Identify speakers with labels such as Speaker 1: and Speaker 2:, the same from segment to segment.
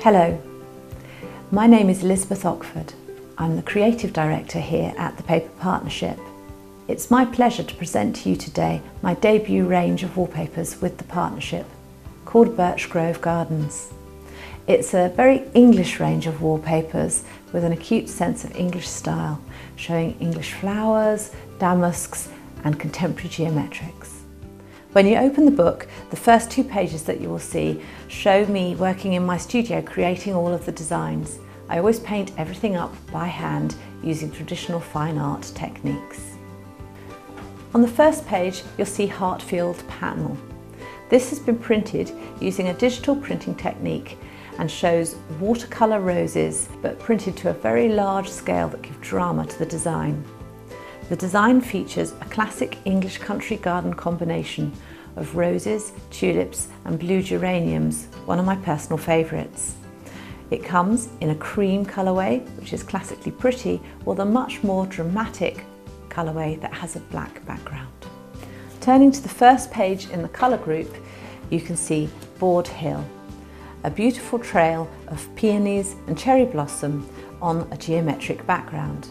Speaker 1: Hello, my name is Elizabeth Ockford. I'm the Creative Director here at the Paper Partnership. It's my pleasure to present to you today my debut range of wallpapers with the partnership, called Birchgrove Gardens. It's a very English range of wallpapers with an acute sense of English style, showing English flowers, damasks and contemporary geometrics. When you open the book, the first 2 pages that you will see show me working in my studio creating all of the designs. I always paint everything up by hand using traditional fine art techniques. On the first page, you'll see Heartfield Panel. This has been printed using a digital printing technique and shows watercolour roses, but printed to a very large scale that give drama to the design. The design features a classic English country garden combination of roses, tulips and blue geraniums, one of my personal favourites. It comes in a cream colourway, which is classically pretty, or the much more dramatic colourway that has a black background. Turning to the first page in the colour group, you can see Board Hill, a beautiful trail of peonies and cherry blossom on a geometric background.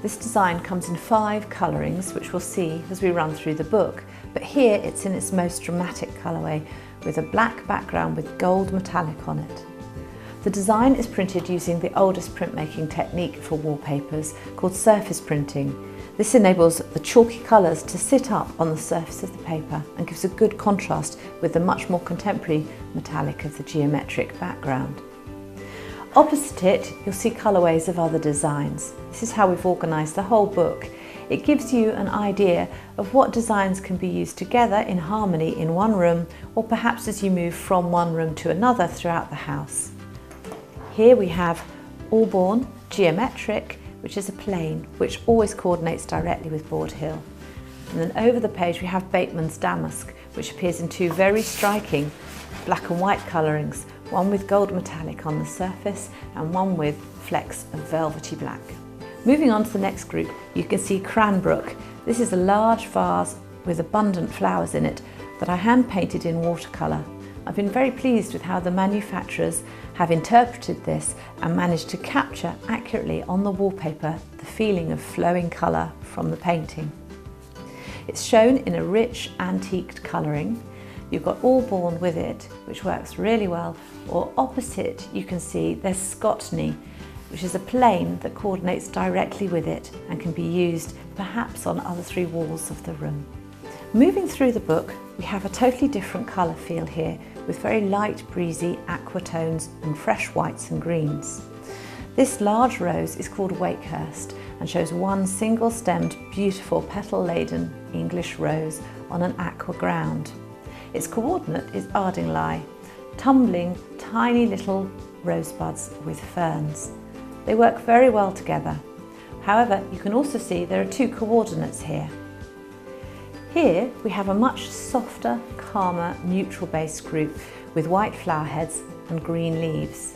Speaker 1: This design comes in 5 colourings, which we'll see as we run through the book, but here it's in its most dramatic colourway with a black background with gold metallic on it. The design is printed using the oldest printmaking technique for wallpapers called surface printing. This enables the chalky colours to sit up on the surface of the paper and gives a good contrast with the much more contemporary metallic of the geometric background. Opposite it, you'll see colourways of other designs. This is how we've organised the whole book. It gives you an idea of what designs can be used together in harmony in one room, or perhaps as you move from one room to another throughout the house. Here we have Allbourn Geometric, which is a plane which always coordinates directly with Board Hill. And then over the page we have Bateman's Damask, which appears in 2 very striking black and white colourings, one with gold metallic on the surface and one with flecks of velvety black. Moving on to the next group, you can see Cranbrook. This is a large vase with abundant flowers in it that I hand painted in watercolour. I've been very pleased with how the manufacturers have interpreted this and managed to capture accurately on the wallpaper the feeling of flowing colour from the painting. It's shown in a rich antiqued colouring. You've got Allbourn with it, which works really well, or opposite you can see there's Scotney, which is a plane that coordinates directly with it and can be used perhaps on other 3 walls of the room. Moving through the book, we have a totally different colour feel here with very light breezy aqua tones and fresh whites and greens. This large rose is called Wakehurst and shows one single stemmed beautiful petal laden English rose on an aqua ground. Its coordinate is Ardingly, tumbling tiny little rosebuds with ferns. They work very well together. However, you can also see there are 2 coordinates here. Here we have a much softer, calmer, neutral-based group with white flower heads and green leaves.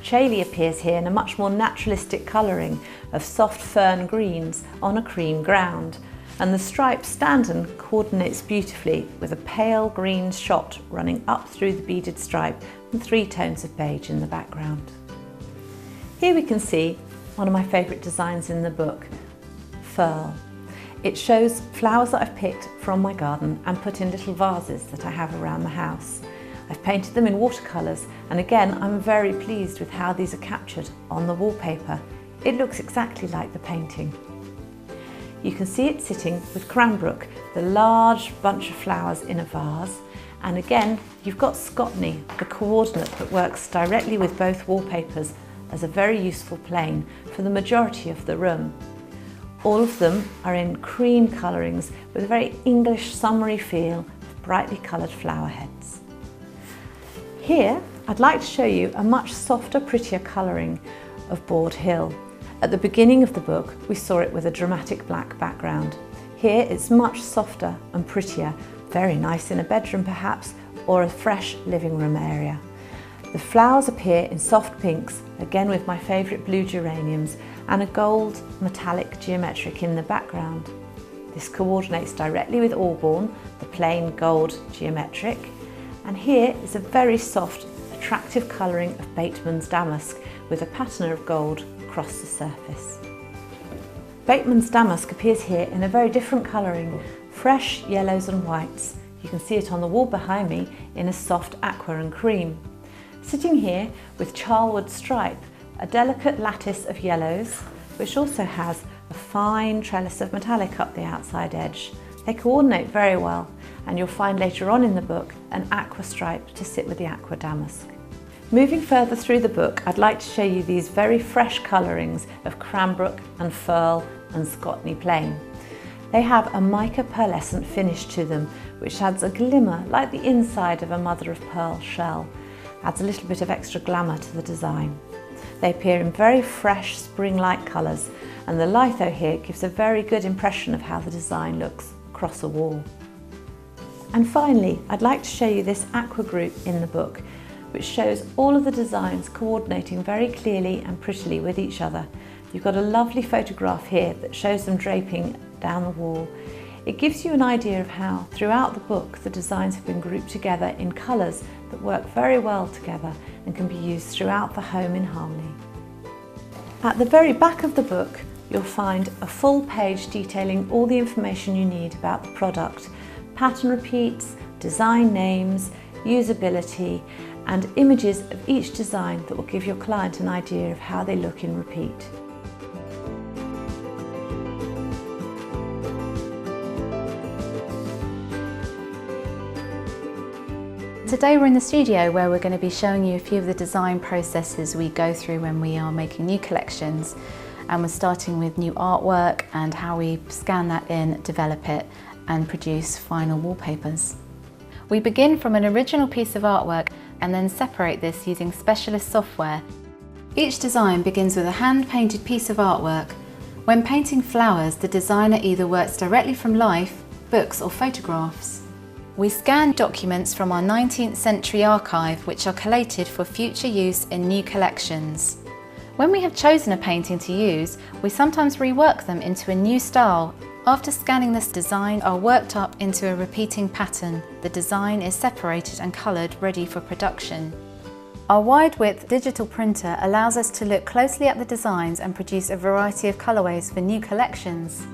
Speaker 1: Chailey appears here in a much more naturalistic colouring of soft fern greens on a cream ground, and the striped Standen coordinates beautifully with a pale green shot running up through the beaded stripe and 3 tones of beige in the background. Here we can see one of my favourite designs in the book, Furl. It shows flowers that I've picked from my garden and put in little vases that I have around the house. I've painted them in watercolours, and again I'm very pleased with how these are captured on the wallpaper. It looks exactly like the painting. You can see it sitting with Cranbrook, the large bunch of flowers in a vase, and again you've got Scotney, the coordinate that works directly with both wallpapers as a very useful plane for the majority of the room. All of them are in cream colourings with a very English summery feel of brightly coloured flower heads. Here I'd like to show you a much softer, prettier colouring of Board Hill. At the beginning of the book we saw it with a dramatic black background. Here it's much softer and prettier, very nice in a bedroom perhaps, or a fresh living room area. The flowers appear in soft pinks, again with my favourite blue geraniums, and a gold metallic geometric in the background. This coordinates directly with Allbourn, the plain gold geometric, and here is a very soft attractive colouring of Bateman's damask with a patina of gold across the surface. Bateman's damask appears here in a very different colouring, fresh yellows and whites. You can see it on the wall behind me in a soft aqua and cream. Sitting here with charwood stripe, a delicate lattice of yellows, which also has a fine trellis of metallic up the outside edge. They coordinate very well, and you'll find later on in the book an aqua stripe to sit with the aqua damask. Moving further through the book, I'd like to show you these very fresh colourings of cranbrook and furl and Scotney plain. They have a mica pearlescent finish to them, which adds a glimmer like the inside of a mother of pearl shell, adds a little bit of extra glamour to the design. They appear in very fresh spring-like colours, and the litho here gives a very good impression of how the design looks across a wall. And finally, I'd like to show you this aqua group in the book, which shows all of the designs coordinating very clearly and prettily with each other. You've got a lovely photograph here that shows them draping down the wall. It gives you an idea of how, throughout the book, the designs have been grouped together in colours that work very well together and can be used throughout the home in harmony. At the very back of the book, you'll find a full page detailing all the information you need about the product, pattern repeats, design names, usability, and images of each design that will give your client an idea of how they look in repeat.
Speaker 2: Today we're in the studio where we're going to be showing you a few of the design processes we go through when we are making new collections, and we're starting with new artwork and how we scan that in, develop it and produce final wallpapers. We begin from an original piece of artwork and then separate this using specialist software. Each design begins with a hand-painted piece of artwork. When painting flowers, the designer either works directly from life, books or photographs. We scan documents from our 19th century archive which are collated for future use in new collections. When we have chosen a painting to use, we sometimes rework them into a new style. After scanning this design are worked up into a repeating pattern. The design is separated and coloured, ready for production. Our wide-width digital printer allows us to look closely at the designs and produce a variety of colourways for new collections.